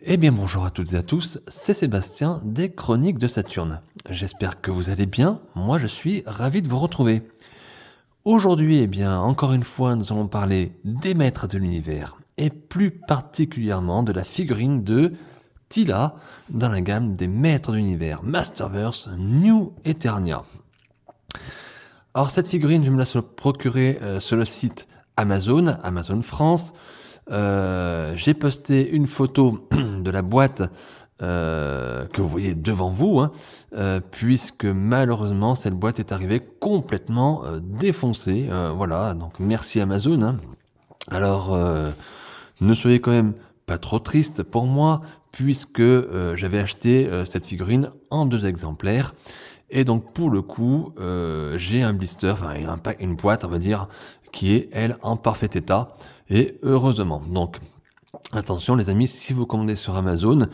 Eh bien bonjour à toutes et à tous, c'est Sébastien des Chroniques de Saturne. J'espère que vous allez bien, moi je suis ravi de vous retrouver. Aujourd'hui, eh bien, encore une fois, nous allons parler des maîtres de l'univers, et plus particulièrement de la figurine de Tila dans la gamme des maîtres de l'univers Masterverse New Eternia. Alors cette figurine, je me la procurer sur le site Amazon, Amazon France. J'ai posté une photo de la boîte que vous voyez devant vous, puisque malheureusement cette boîte est arrivée complètement défoncée. Voilà, donc merci Amazon. Alors, ne soyez quand même pas trop triste pour moi, puisque j'avais acheté cette figurine en 2 exemplaires. Et donc pour le coup, j'ai un blister, enfin une boîte on va dire, qui est elle en parfait état, et heureusement. Donc attention les amis, si vous commandez sur Amazon,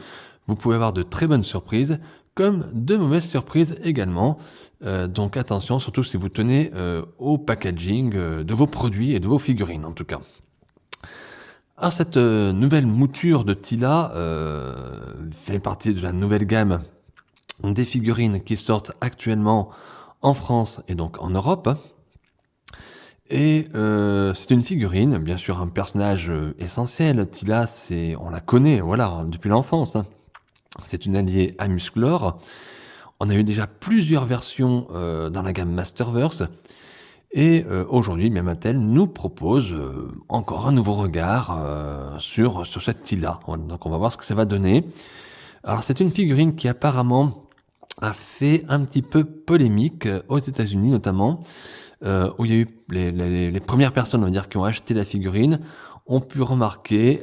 vous pouvez avoir de très bonnes surprises, comme de mauvaises surprises également. Donc attention, surtout si vous tenez au packaging de vos produits et de vos figurines en tout cas. Alors cette nouvelle mouture de Tila fait partie de la nouvelle gamme des figurines qui sortent actuellement en France et donc en Europe. Et c'est une figurine, bien sûr un personnage essentiel. Tila, on la connaît, voilà, depuis l'enfance. C'est une alliée à Musclor. On a eu déjà plusieurs versions dans la gamme Masterverse. Et aujourd'hui, bien Mattel nous propose encore un nouveau regard sur cette Tila. Voilà, donc on va voir ce que ça va donner. Alors c'est une figurine qui apparemment a fait un petit peu polémique aux États-Unis notamment, où il y a eu les premières personnes, on va dire, qui ont acheté la figurine, ont pu remarquer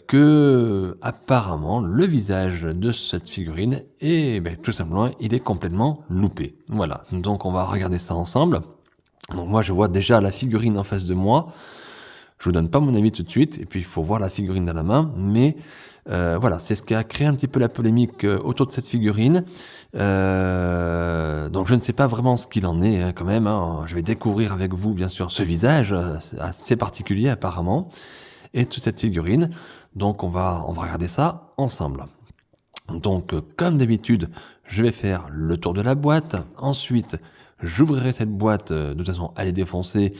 que apparemment le visage de cette figurine est tout simplement, il est complètement loupé. Voilà, donc on va regarder ça ensemble. Donc moi je vois déjà la figurine en face de moi. Je vous donne pas mon avis tout de suite, et puis il faut voir la figurine dans la main, mais voilà, c'est ce qui a créé un petit peu la polémique autour de cette figurine. Donc je ne sais pas vraiment ce qu'il en est quand même. Je vais découvrir avec vous, bien sûr, ce visage assez particulier apparemment, et toute cette figurine. Donc on va regarder ça ensemble. Donc comme d'habitude, je vais faire le tour de la boîte. Ensuite, j'ouvrirai cette boîte, de toute façon elle est défoncée,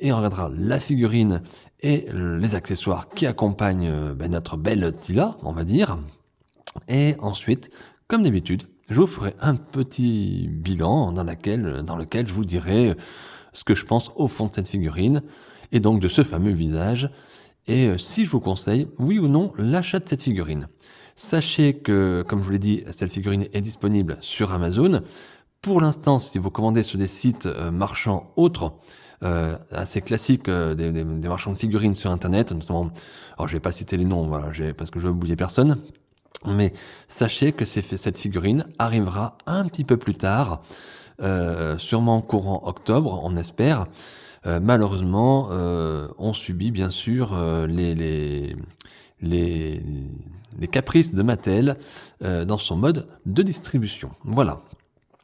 et on regardera la figurine et les accessoires qui accompagnent notre belle Tila, on va dire. Et ensuite, comme d'habitude, je vous ferai un petit bilan dans lequel je vous dirai ce que je pense au fond de cette figurine, et donc de ce fameux visage, et si je vous conseille, oui ou non, l'achat de cette figurine. Sachez que, comme je vous l'ai dit, cette figurine est disponible sur Amazon. Pour l'instant, si vous commandez sur des sites marchands autres, assez classiques, des marchands de figurines sur Internet, notamment, alors je vais pas citer les noms, voilà, parce que je veux oublier personne, mais sachez que cette figurine arrivera un petit peu plus tard, sûrement courant octobre, on espère. Malheureusement, on subit bien sûr les caprices de Mattel dans son mode de distribution. Voilà.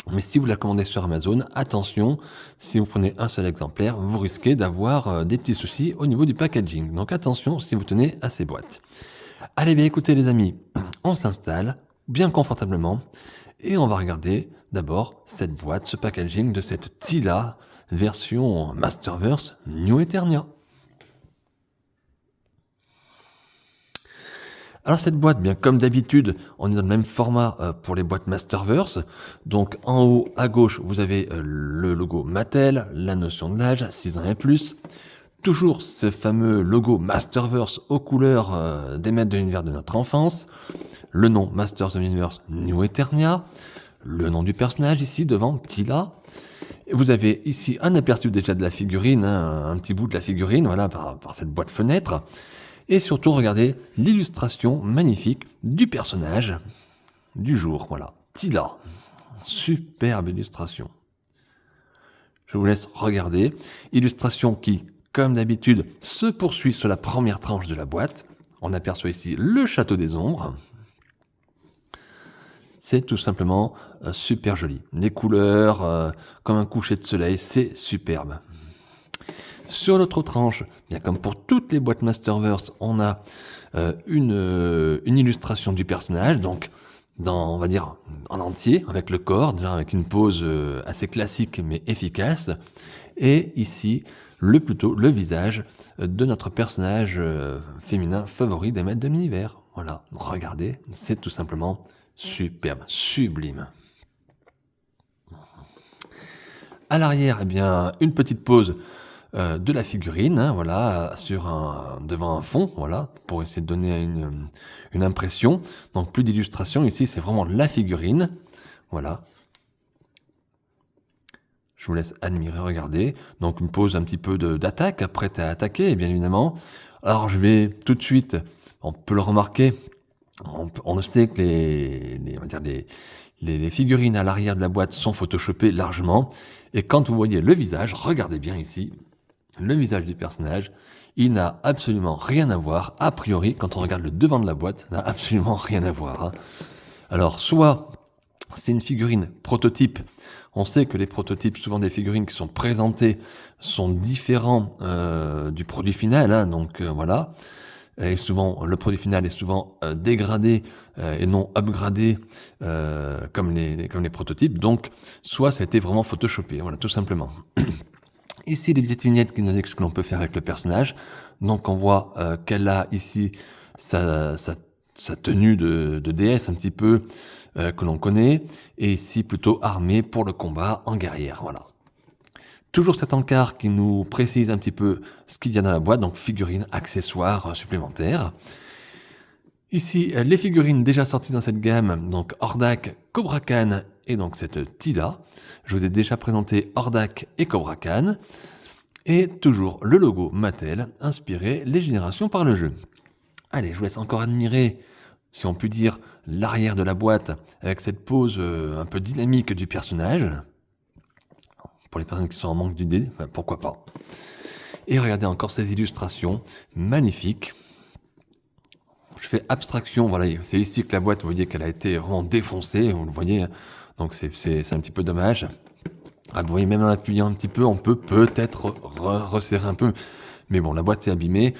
Mais si vous la commandez sur Amazon, attention, si vous prenez un seul exemplaire, vous risquez d'avoir des petits soucis au niveau du packaging. Donc attention si vous tenez à ces boîtes. Allez bien écoutez les amis, on s'installe bien confortablement et on va regarder d'abord cette boîte, ce packaging de cette Tila version Masterverse New Eternia. Alors cette boîte, bien comme d'habitude, on est dans le même format pour les boîtes Masterverse. Donc en haut à gauche, vous avez le logo Mattel, la notion de l'âge, 6 ans et plus. Toujours ce fameux logo Masterverse aux couleurs des maîtres de l'univers de notre enfance. Le nom Masters of the Universe New Eternia. Le nom du personnage ici devant Tila. Et vous avez ici un aperçu déjà de la figurine, un petit bout de la figurine, voilà, par cette boîte fenêtre. Et surtout, regardez l'illustration magnifique du personnage du jour, voilà, Tila. Superbe illustration. Je vous laisse regarder. Illustration qui, comme d'habitude, se poursuit sur la première tranche de la boîte. On aperçoit ici le château des ombres. C'est tout simplement super joli. Les couleurs, comme un coucher de soleil, c'est superbe. Sur l'autre tranche, bien comme pour toutes les boîtes Masterverse, on a une illustration du personnage, donc on va dire en entier, avec le corps, déjà avec une pose assez classique mais efficace. Et ici, plutôt le visage de notre personnage féminin favori des maîtres de l'univers. Voilà, regardez, c'est tout simplement superbe, sublime. À l'arrière, eh bien, une petite pose de la figurine, hein, voilà, devant un fond, voilà, pour essayer de donner une impression. Donc plus d'illustration ici, c'est vraiment la figurine, voilà. Je vous laisse admirer, regarder. Donc une pose un petit peu d'attaque, prête à attaquer, bien évidemment. Alors je vais tout de suite, on peut le remarquer, on le sait que les figurines à l'arrière de la boîte sont photoshopées largement. Et quand vous voyez le visage, regardez bien ici, le visage du personnage, il n'a absolument rien à voir. A priori, quand on regarde le devant de la boîte, ça n'a absolument rien à voir. Hein. Alors, soit c'est une figurine prototype. On sait que les prototypes, souvent des figurines qui sont présentées, sont différents du produit final. Hein, donc voilà. Et souvent, le produit final est souvent dégradé et non upgradé comme les prototypes. Donc, soit ça a été vraiment photoshopé, voilà, tout simplement. Ici, les petites vignettes qui nous disent ce que l'on peut faire avec le personnage. Donc, on voit qu'elle a ici sa tenue de déesse un petit peu que l'on connaît. Et ici, plutôt armée pour le combat en guerrière, voilà. Toujours cet encart qui nous précise un petit peu ce qu'il y a dans la boîte, donc figurines, accessoires supplémentaires. Ici, les figurines déjà sorties dans cette gamme, donc Hordak, Cobra Khan et donc cette Tila. Je vous ai déjà présenté Hordak et Cobra Khan. Et toujours le logo Mattel, inspiré les générations par le jeu. Allez, je vous laisse encore admirer, si on peut dire, l'arrière de la boîte avec cette pose un peu dynamique du personnage. Pour les personnes qui sont en manque d'idées, enfin, pourquoi pas. Et regardez encore ces illustrations magnifiques. Je fais abstraction, voilà, c'est ici que la boîte, vous voyez qu'elle a été vraiment défoncée, vous le voyez, donc c'est un petit peu dommage. Ah, vous voyez, même en appuyant un petit peu, on peut peut-être resserrer un peu, mais bon, la boîte est abîmée.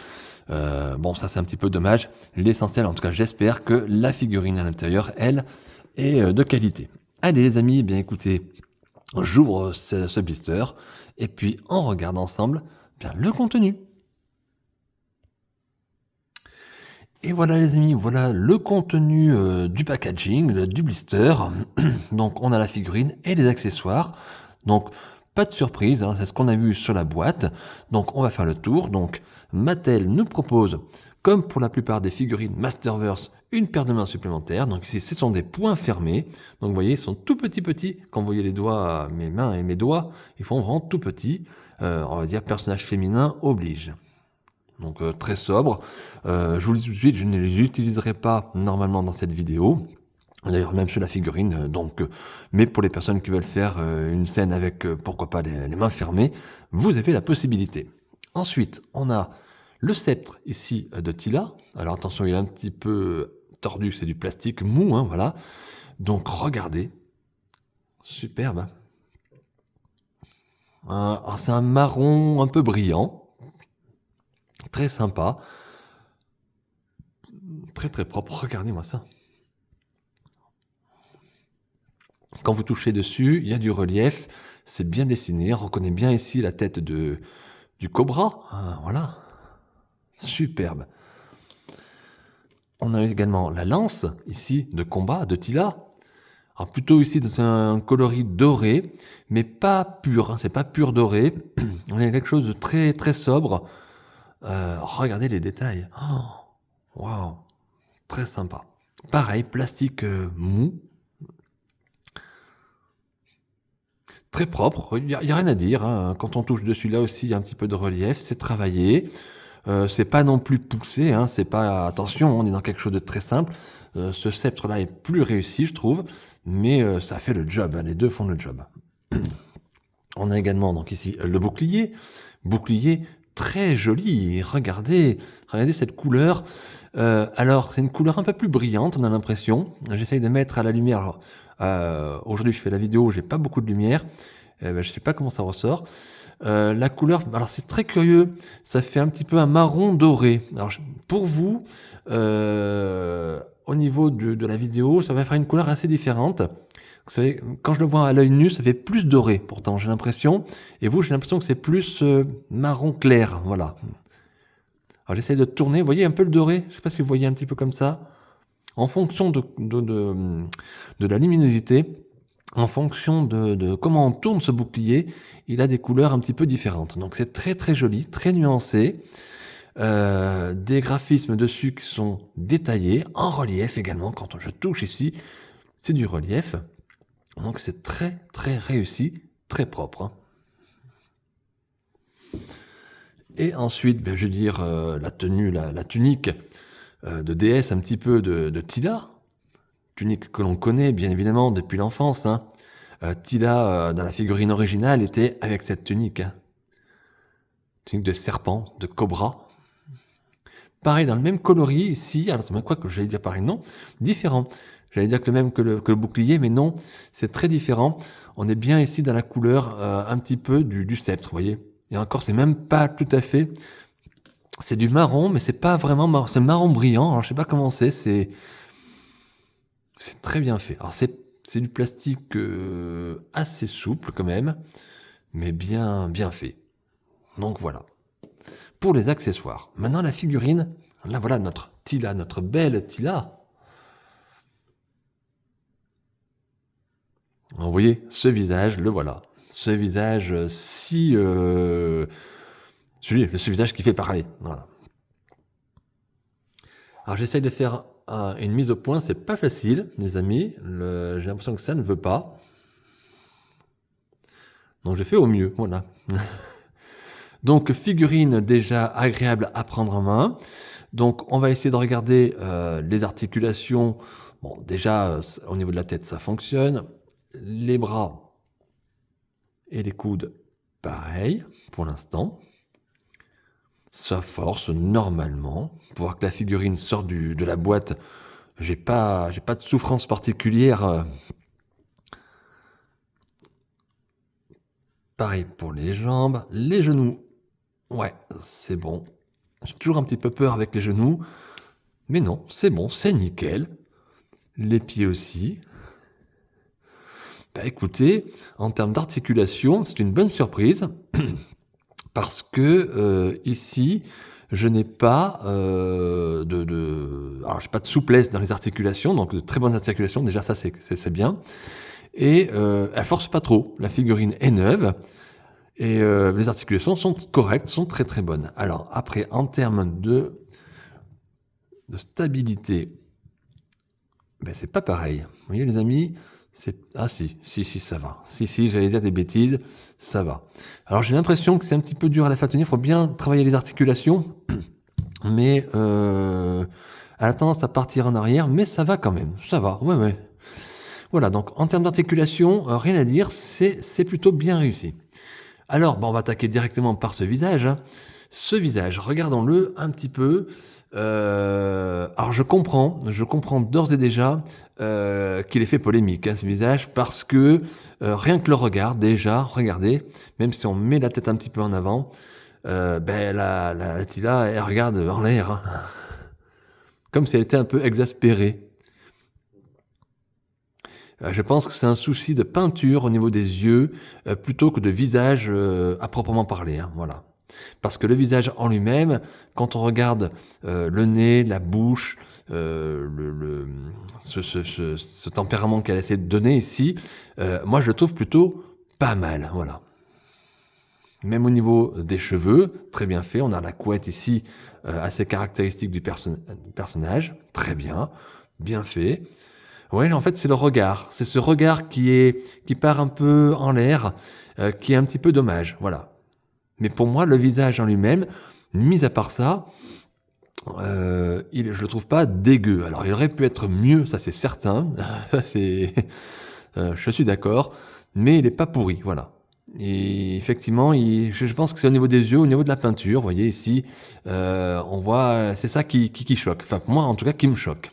Bon, ça c'est un petit peu dommage. L'essentiel, en tout cas, j'espère que la figurine à l'intérieur, elle, est de qualité. Allez les amis, eh bien écoutez, j'ouvre ce blister et puis on regarde ensemble bien le contenu. Et voilà les amis, voilà le contenu du packaging, du blister. Donc on a la figurine et les accessoires. Donc pas de surprise, hein, c'est ce qu'on a vu sur la boîte. Donc on va faire le tour. Donc Mattel nous propose, comme pour la plupart des figurines Masterverse, une paire de mains supplémentaire. Donc ici ce sont des poings fermés. Donc vous voyez, ils sont tout petits. Quand vous voyez les doigts, mes mains et mes doigts, ils font vraiment tout petits. On va dire personnage féminin oblige. Donc très sobre. Je vous le dis tout de suite, je ne les utiliserai pas normalement dans cette vidéo. D'ailleurs même sur la figurine. Mais pour les personnes qui veulent faire une scène avec, pourquoi pas, les mains fermées, vous avez la possibilité. Ensuite, on a le sceptre ici de Tila. Alors attention, il est un petit peu tordu, c'est du plastique mou, hein, voilà. Donc regardez. Superbe. C'est un marron un peu brillant. Très sympa. Très très propre. Regardez-moi ça. Quand vous touchez dessus, il y a du relief. C'est bien dessiné. On reconnaît bien ici la tête du cobra. Ah, voilà. Superbe. On a également la lance, ici, de combat, de Tila. Alors plutôt ici dans un coloris doré, mais pas pur. Hein, c'est pas pur doré. On a quelque chose de très très sobre. Regardez les détails. Oh, waouh, très sympa. Pareil, plastique mou. Très propre, il n'y a rien à dire. Hein. Quand on touche dessus, là aussi, il y a un petit peu de relief. C'est travaillé. C'est pas non plus poussé. Hein. C'est pas, attention, on est dans quelque chose de très simple. Ce sceptre-là est plus réussi, je trouve. Mais ça fait le job. Hein. Les deux font le job. On a également donc ici le bouclier. Bouclier très joli. Regardez cette couleur. Alors, c'est une couleur un peu plus brillante, on a l'impression. J'essaye de mettre à la lumière. Aujourd'hui, je fais la vidéo, j'ai pas beaucoup de lumière. Je sais pas comment ça ressort. La couleur, alors c'est très curieux, ça fait un petit peu un marron doré. Alors pour vous, au niveau de la vidéo, ça va faire une couleur assez différente. Vous savez, quand je le vois à l'œil nu, ça fait plus doré pourtant, j'ai l'impression. Et vous, j'ai l'impression que c'est plus marron clair, voilà. Alors j'essaie de tourner, vous voyez un peu le doré, je ne sais pas si vous voyez un petit peu comme ça. En fonction de la luminosité, en fonction de comment on tourne ce bouclier, il a des couleurs un petit peu différentes. Donc c'est très très joli, très nuancé. Des graphismes dessus qui sont détaillés, en relief également. Quand je touche ici, c'est du relief. Donc c'est très très réussi, très propre. Hein. Et ensuite, je veux dire, la tenue, la tunique de déesse un petit peu de Tila. Tunique que l'on connaît bien évidemment depuis l'enfance. Hein. Tila, dans la figurine originale, était avec cette tunique. Hein. Tunique de serpent, de cobra. Pareil, dans le même coloris ici, alors c'est même quoi que j'allais dire pareil, non, différent. J'allais dire que le même que le bouclier, mais non, c'est très différent. On est bien ici dans la couleur un petit peu du sceptre, vous voyez. Et encore, c'est même pas tout à fait. C'est du marron, mais c'est pas vraiment marron. C'est marron brillant. Alors je sais pas comment c'est très bien fait. Alors c'est du plastique assez souple quand même, mais bien fait. Donc voilà. Pour les accessoires. Maintenant la figurine. Là voilà notre Tila, notre belle Tila. Vous voyez, ce visage, le voilà. Ce visage si... ce visage qui fait parler. Voilà. Alors j'essaye de faire une mise au point, c'est pas facile, les amis. J'ai l'impression que ça ne veut pas. Donc je fais au mieux, voilà. Donc figurine déjà agréable à prendre en main. Donc on va essayer de regarder les articulations. Bon, déjà au niveau de la tête, ça fonctionne. Les bras et les coudes, pareil pour l'instant. Ça force normalement. Pour voir que la figurine sort de la boîte, j'ai pas de souffrance particulière. Pareil pour les jambes, les genoux. Ouais, c'est bon. J'ai toujours un petit peu peur avec les genoux. Mais non, c'est bon, c'est nickel. Les pieds aussi. Bah écoutez, en termes d'articulation, c'est une bonne surprise. Parce que ici, je n'ai pas alors j'ai pas de souplesse dans les articulations, donc de très bonnes articulations. Déjà ça c'est bien. Et elle force pas trop. La figurine est neuve et les articulations sont correctes, sont très très bonnes. Alors après, en termes de stabilité, ben c'est pas pareil. Vous voyez les amis, ah si ça va. Si j'allais dire des bêtises, ça va. Alors j'ai l'impression que c'est un petit peu dur à la faire tenir. Il faut bien travailler les articulations, mais elle a tendance à partir en arrière, mais ça va quand même. Ça va, ouais. Voilà, donc en termes d'articulation, rien à dire, c'est plutôt bien réussi. Alors, on va attaquer directement par ce visage. Hein. Ce visage, regardons-le un petit peu. Alors je comprends d'ores et déjà qu'il est fait polémique, hein, ce visage, parce que rien que le regard, déjà, regardez, même si on met la tête un petit peu en avant, la Tila, elle regarde en l'air, hein, comme si elle était un peu exaspérée. Je pense que c'est un souci de peinture au niveau des yeux, plutôt que de visage à proprement parler, hein, voilà. Parce que le visage en lui-même, quand on regarde le nez, la bouche, ce tempérament qu'elle essaie de donner ici, moi je le trouve plutôt pas mal, voilà. Même au niveau des cheveux, très bien fait. On a la couette ici, assez caractéristique du personnage, très bien, bien fait. Ouais, en fait, c'est le regard. C'est ce regard qui part un peu en l'air, qui est un petit peu dommage, voilà. Mais pour moi, le visage en lui-même, mis à part ça, je le trouve pas dégueu. Alors, il aurait pu être mieux, ça c'est certain. Je suis d'accord, mais il est pas pourri, voilà. Et effectivement, je pense que c'est au niveau des yeux, au niveau de la peinture. Vous voyez ici, on voit, c'est ça qui choque. Enfin, pour moi, en tout cas, qui me choque.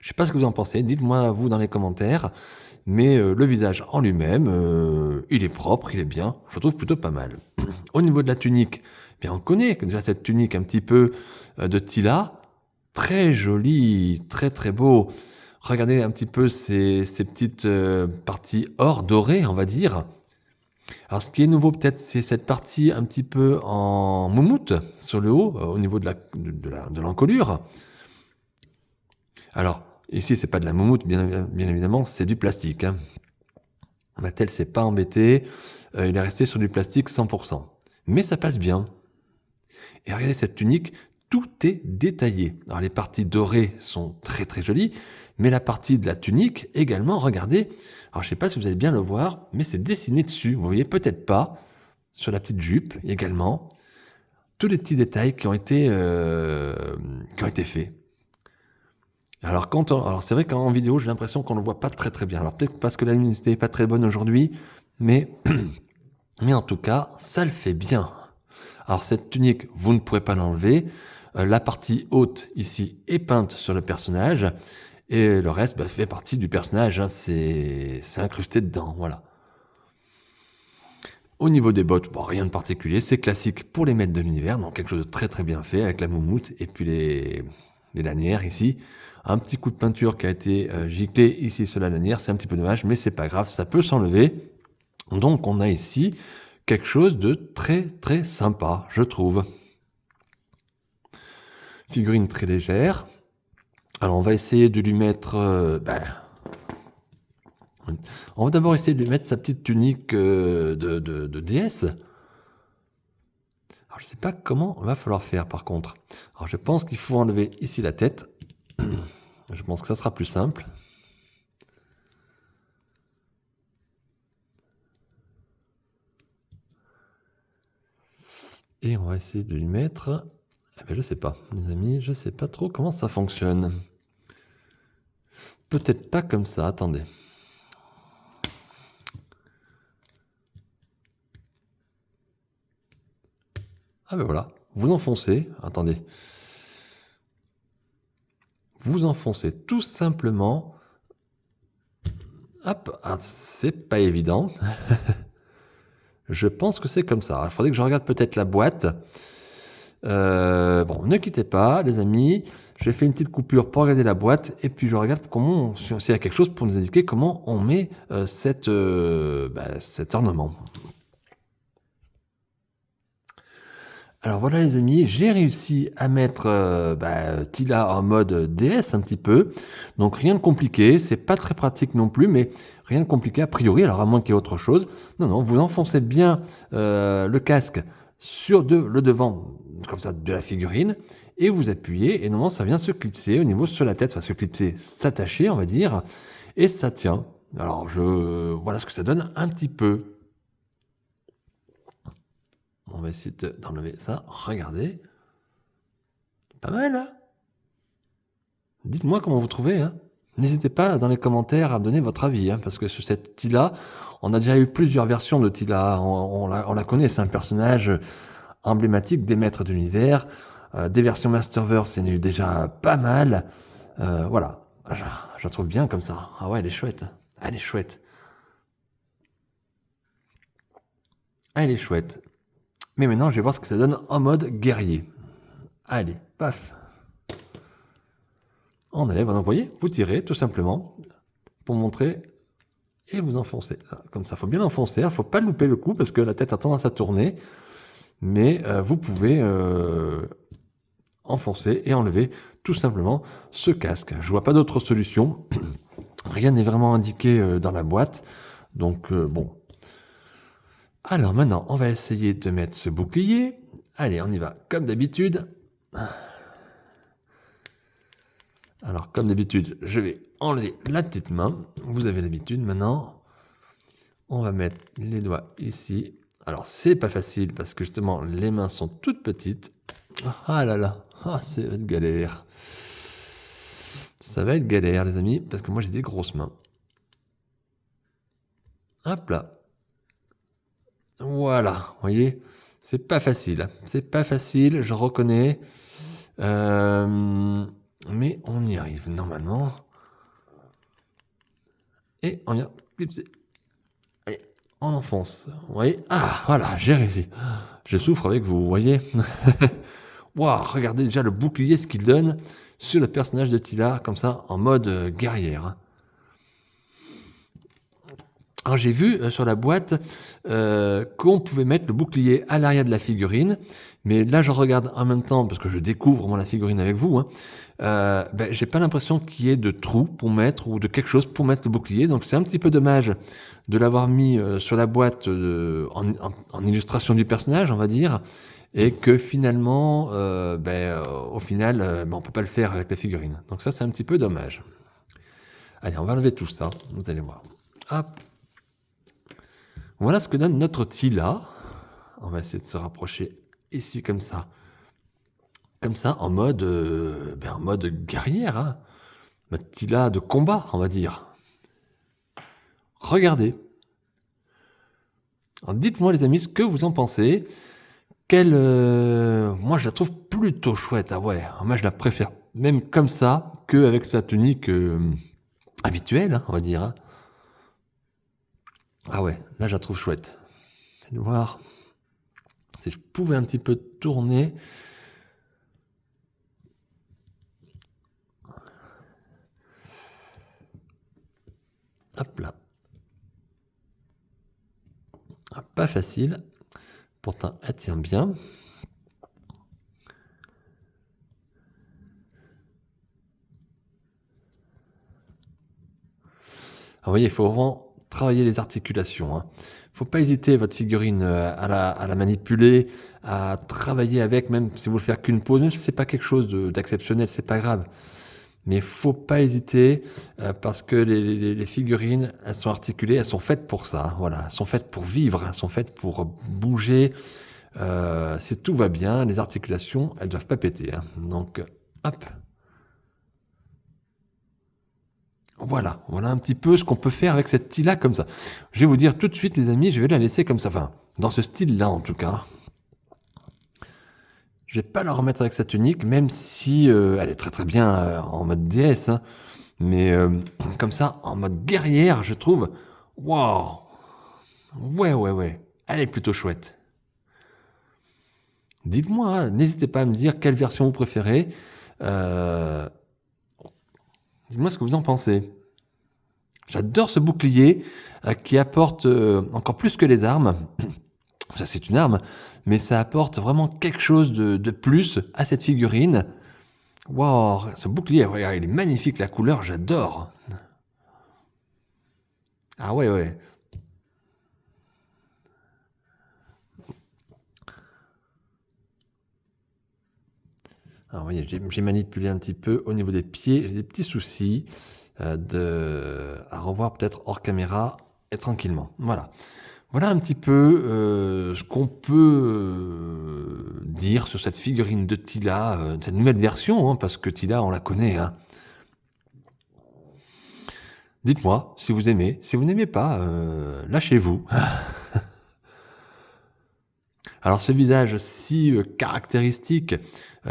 Je sais pas ce que vous en pensez. Dites-moi vous dans les commentaires. mais le visage en lui-même, il est propre, il est bien, je le trouve plutôt pas mal. Au niveau de la tunique, eh bien on connaît déjà cette tunique un petit peu de Tila, très jolie, très très beau. Regardez un petit peu ces petites parties or dorées, on va dire. Alors, ce qui est nouveau, peut-être, c'est cette partie un petit peu en moumoute sur le haut, au niveau de l'encolure. Alors, ici, c'est pas de la moumoute, bien évidemment, c'est du plastique. Hein. Mattel s'est pas embêté, il est resté sur du plastique 100%. Mais ça passe bien. Et regardez cette tunique, tout est détaillé. Alors, les parties dorées sont très très jolies, mais la partie de la tunique également, regardez. Alors, je sais pas si vous allez bien le voir, mais c'est dessiné dessus. Vous voyez peut-être pas. Sur la petite jupe également. Tous les petits détails qui ont été faits. Alors, alors c'est vrai qu'en vidéo, j'ai l'impression qu'on ne le voit pas très très bien. Alors peut-être parce que la luminosité n'est pas très bonne aujourd'hui, mais en tout cas, ça le fait bien. Alors cette tunique, vous ne pourrez pas l'enlever. La partie haute ici est peinte sur le personnage et le reste fait partie du personnage. Hein. C'est incrusté dedans, voilà. Au niveau des bottes, bon, rien de particulier, c'est classique pour les maîtres de l'univers, donc quelque chose de très très bien fait avec la moumoute et puis les lanières ici. Un petit coup de peinture qui a été giclé ici sur la lanière, c'est un petit peu dommage, mais c'est pas grave, ça peut s'enlever. Donc on a ici quelque chose de très très sympa, je trouve. Figurine très légère. Alors on va essayer de lui mettre... on va d'abord essayer de lui mettre sa petite tunique de déesse. Alors, je ne sais pas comment il va falloir faire par contre. Alors, je pense qu'il faut enlever ici la tête. Je pense que ça sera plus simple. Et on va essayer de lui mettre... Eh ben, je sais pas, les amis, je sais pas trop comment ça fonctionne. Peut-être pas comme ça, attendez. Ah ben voilà, vous enfoncez, attendez. Vous enfoncez tout simplement. Hop, ah, c'est pas évident. Je pense que c'est comme ça. Il faudrait que je regarde peut-être la boîte. Bon, ne quittez pas, les amis. J'ai fait une petite coupure pour regarder la boîte et puis je regarde comment, s'il y a quelque chose pour nous indiquer comment on met cet ornement. Alors voilà les amis, j'ai réussi à mettre Tila en mode DS un petit peu. Donc rien de compliqué, c'est pas très pratique non plus, mais rien de compliqué a priori, alors à moins qu'il y ait autre chose. Non, vous enfoncez bien le casque sur le devant, comme ça, de la figurine, et vous appuyez, et normalement ça vient se clipser au niveau sur la tête, enfin se clipser, s'attacher on va dire, et ça tient. Alors voilà ce que ça donne un petit peu. On va essayer d'enlever ça. Regardez. Pas mal, hein? Dites-moi comment vous trouvez, hein? N'hésitez pas dans les commentaires à me donner votre avis, hein, parce que sur cette Tila, on a déjà eu plusieurs versions de Tila. On la connaît, c'est un personnage emblématique des maîtres de l'univers. Des versions Masterverse, il y en a eu déjà pas mal. Voilà. Je la trouve bien comme ça. Ah ouais, elle est chouette. Elle est chouette. Elle est chouette. Mais maintenant, je vais voir ce que ça donne en mode guerrier. Allez, paf. On enlève, donc vous voyez, vous tirez tout simplement pour montrer et vous enfoncez. Comme ça, il faut bien enfoncer, il ne faut pas louper le coup parce que la tête a tendance à tourner. Mais vous pouvez enfoncer et enlever tout simplement ce casque. Je vois pas d'autre solution. Rien n'est vraiment indiqué dans la boîte. Donc bon. Alors maintenant, on va essayer de mettre ce bouclier. Allez, on y va comme d'habitude. Alors, comme d'habitude, je vais enlever la petite main. Vous avez l'habitude maintenant. On va mettre les doigts ici. Alors, c'est pas facile parce que justement, les mains sont toutes petites. Ah là là, ça va être galère. Ça va être galère, les amis, parce que moi, j'ai des grosses mains. Hop là. Voilà, vous voyez, c'est pas facile. C'est pas facile, je reconnais. Mais on y arrive normalement. Et on vient clipser. Allez, on enfonce. Vous voyez? Ah, voilà, j'ai réussi. Je souffre avec vous, vous voyez? Waouh, regardez déjà le bouclier, ce qu'il donne sur le personnage de Tila, comme ça, en mode guerrière, hein. Alors j'ai vu sur la boîte qu'on pouvait mettre le bouclier à l'arrière de la figurine, mais là je regarde en même temps, parce que je découvre vraiment la figurine avec vous, hein, j'ai pas l'impression qu'il y ait de trou pour mettre, ou de quelque chose pour mettre le bouclier, donc c'est un petit peu dommage de l'avoir mis sur la boîte en illustration du personnage, on va dire, et que finalement, au final, on peut pas le faire avec la figurine. Donc ça c'est un petit peu dommage. Allez, on va enlever tout ça, vous allez voir. Hop. Voilà ce que donne notre Tila. On va essayer de se rapprocher ici comme ça. Comme ça, en mode guerrière, hein. Notre Tila de combat, on va dire. Regardez. Alors, dites-moi les amis ce que vous en pensez. Moi je la trouve plutôt chouette. Ah ouais, moi je la préfère même comme ça qu'avec sa tunique habituelle, hein, on va dire, hein. Ah ouais, là je la trouve chouette. Faites voir. Si je pouvais un petit peu tourner. Hop là. Ah, pas facile. Pourtant, elle tient bien. Alors, vous voyez, il faut vraiment travailler les articulations, hein. Faut pas hésiter, votre figurine, à la manipuler, à travailler avec, même si vous ne faites qu'une pose, même si c'est pas quelque chose d'exceptionnel, c'est pas grave. Mais faut pas hésiter, parce que les figurines, elles sont articulées, elles sont faites pour ça, voilà. Elles sont faites pour vivre, elles sont faites pour bouger. Si tout va bien, les articulations, elles doivent pas péter, hein. Donc, hop. Voilà un petit peu ce qu'on peut faire avec cette Tila comme ça. Je vais vous dire tout de suite, les amis, je vais la laisser comme ça, enfin, dans ce style-là en tout cas. Je vais pas la remettre avec sa tunique, même si elle est très très bien en mode déesse, hein, mais comme ça, en mode guerrière, je trouve, waouh, ouais, elle est plutôt chouette. Dites-moi, hein, n'hésitez pas à me dire quelle version vous préférez. Dites-moi ce que vous en pensez. J'adore ce bouclier qui apporte encore plus que les armes. Ça, c'est une arme, mais ça apporte vraiment quelque chose de plus à cette figurine. Waouh, ce bouclier, regarde, il est magnifique, la couleur, j'adore. Ah ouais. Alors, vous voyez, j'ai manipulé un petit peu au niveau des pieds, j'ai des petits soucis à revoir peut-être hors caméra et tranquillement. Voilà un petit peu ce qu'on peut dire sur cette figurine de Tila, cette nouvelle version, hein, parce que Tila, on la connaît, hein. Dites-moi si vous aimez. Si vous n'aimez pas, lâchez-vous. Alors ce visage si caractéristique,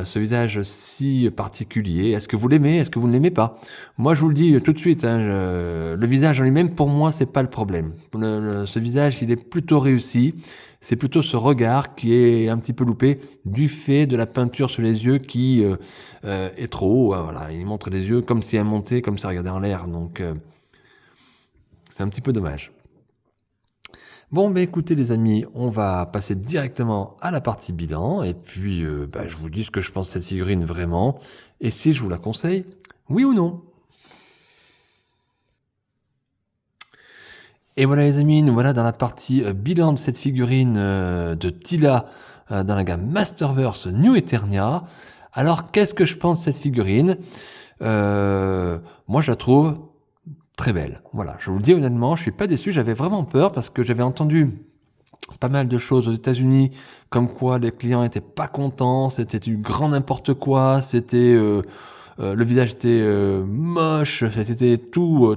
ce visage si particulier, est-ce que vous l'aimez? Est-ce que vous ne l'aimez pas? Moi je vous le dis tout de suite, hein, le visage en lui-même, pour moi, c'est pas le problème. Ce visage, il est plutôt réussi. C'est plutôt ce regard qui est un petit peu loupé du fait de la peinture sur les yeux qui est trop haut, hein, voilà. Il montre les yeux comme si elle montait, comme si elle regardait en l'air. Donc c'est un petit peu dommage. Bon, écoutez les amis, on va passer directement à la partie bilan, et puis je vous dis ce que je pense de cette figurine vraiment, et si je vous la conseille, oui ou non. Et voilà les amis, nous voilà dans la partie bilan de cette figurine de Tila dans la gamme Masterverse New Eternia. Alors, qu'est-ce que je pense de cette figurine? Moi, je la trouve très belle. Voilà, je vous le dis honnêtement, je suis pas déçu, j'avais vraiment peur parce que j'avais entendu pas mal de choses aux États-Unis, comme quoi les clients étaient pas contents, c'était du grand n'importe quoi, c'était le visage était moche, c'était tout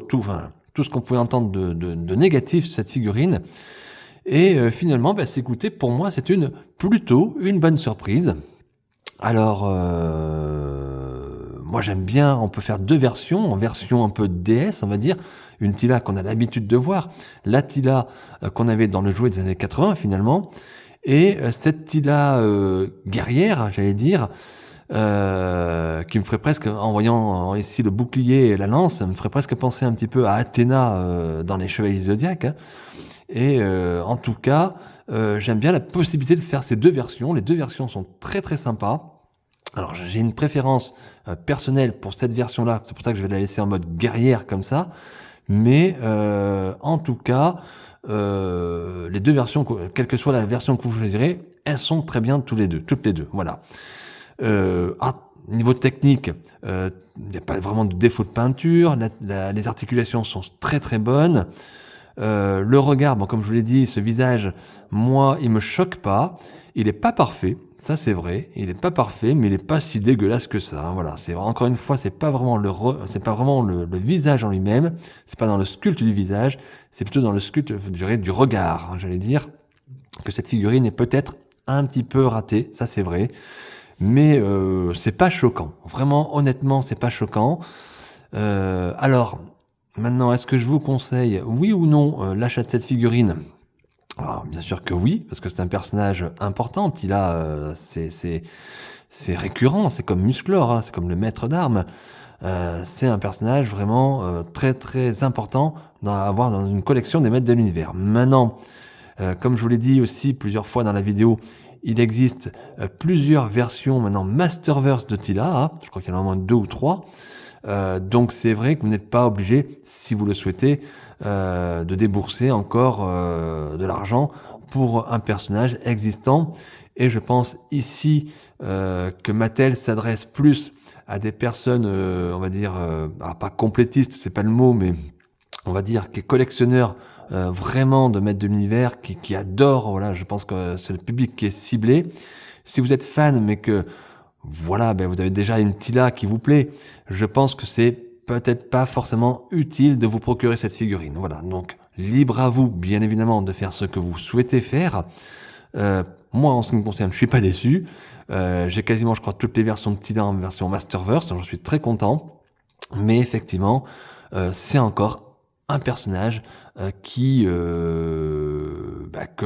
ce qu'on pouvait entendre de négatif sur cette figurine. Et finalement, écoutez, pour moi, c'est plutôt une bonne surprise. Alors, moi j'aime bien, on peut faire deux versions, en version un peu DS, on va dire, une Tila qu'on a l'habitude de voir, la Tila qu'on avait dans le jouet des années 80 finalement, et cette Tila guerrière, j'allais dire, qui me ferait presque, en voyant ici le bouclier et la lance, me ferait presque penser un petit peu à Athéna dans les Chevaliers du Zodiaque. Hein. Et en tout cas, j'aime bien la possibilité de faire ces deux versions. Les deux versions sont très très sympas. Alors j'ai une préférence personnelle pour cette version-là, c'est pour ça que je vais la laisser en mode guerrière comme ça. Mais en tout cas, les deux versions, quelle que soit la version que vous choisirez, elles sont très bien toutes les deux. Voilà. Niveau technique, il n'y a pas vraiment de défaut de peinture, les articulations sont très très bonnes. Le regard, bon, comme je vous l'ai dit, ce visage, moi, il me choque pas. Il est pas parfait, ça c'est vrai. Il est pas parfait, mais il est pas si dégueulasse que ça. Hein, voilà, c'est encore une fois, c'est pas vraiment le visage en lui-même. C'est pas dans le sculpte du visage, c'est plutôt dans le sculpte du regard. Hein, j'allais dire que cette figurine est peut-être un petit peu ratée, ça c'est vrai. Mais c'est pas choquant. Vraiment, honnêtement, c'est pas choquant. Alors. Maintenant, est-ce que je vous conseille, oui ou non, l'achat de cette figurine ? Alors, bien sûr que oui, parce que c'est un personnage important. Il a, c'est récurrent, c'est comme Musclor, hein, c'est comme le maître d'armes. C'est un personnage vraiment très très important à avoir dans une collection des maîtres de l'univers. Maintenant, comme je vous l'ai dit aussi plusieurs fois dans la vidéo, il existe plusieurs versions maintenant Masterverse de Tila. Hein, je crois qu'il y en a au moins 2 ou 3. Donc c'est vrai que vous n'êtes pas obligé, si vous le souhaitez, de débourser encore de l'argent pour un personnage existant. Et je pense ici que Mattel s'adresse plus à des personnes, on va dire, alors pas complétistes, c'est pas le mot, mais on va dire qui est collectionneur vraiment de maîtres de l'univers, qui adore. Voilà, je pense que c'est le public qui est ciblé. Si vous êtes fan, mais que voilà, ben vous avez déjà une Tila qui vous plaît, je pense que c'est peut-être pas forcément utile de vous procurer cette figurine. Voilà, donc libre à vous, bien évidemment, de faire ce que vous souhaitez faire. Moi, en ce qui me concerne, je suis pas déçu. J'ai quasiment, je crois, toutes les versions de Tila en version Masterverse, j'en suis très content. Mais effectivement, c'est encore un personnage que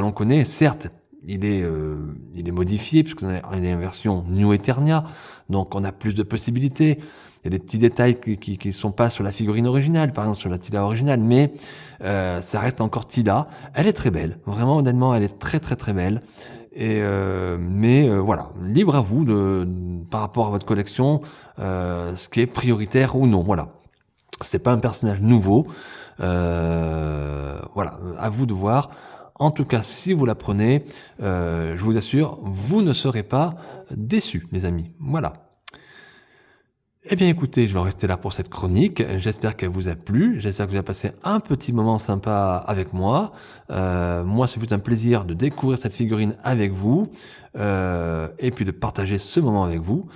l'on connaît, certes. Il est modifié puisqu'on a une version New Eternia, donc on a plus de possibilités. Il y a des petits détails qui sont pas sur la figurine originale, par exemple sur la Tila originale, mais ça reste encore Tila. Elle est très belle, vraiment honnêtement, elle est très très très belle. Et voilà, libre à vous par rapport à votre collection, ce qui est prioritaire ou non. Voilà, c'est pas un personnage nouveau. Voilà, à vous de voir. En tout cas, si vous la prenez, je vous assure, vous ne serez pas déçus, les amis. Voilà. Eh bien écoutez, je vais en rester là pour cette chronique. J'espère qu'elle vous a plu. J'espère que vous avez passé un petit moment sympa avec moi. Moi, ça fut un plaisir de découvrir cette figurine avec vous et puis de partager ce moment avec vous.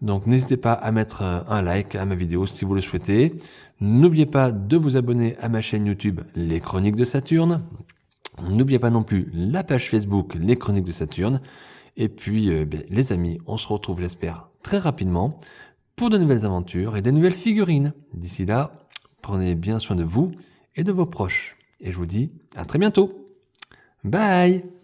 Donc n'hésitez pas à mettre un like à ma vidéo si vous le souhaitez. N'oubliez pas de vous abonner à ma chaîne YouTube Les Chroniques de Saturne. N'oubliez pas non plus la page Facebook Les Chroniques de Saturne. Et puis, les amis, on se retrouve, j'espère, très rapidement pour de nouvelles aventures et des nouvelles figurines. D'ici là, prenez bien soin de vous et de vos proches. Et je vous dis à très bientôt. Bye!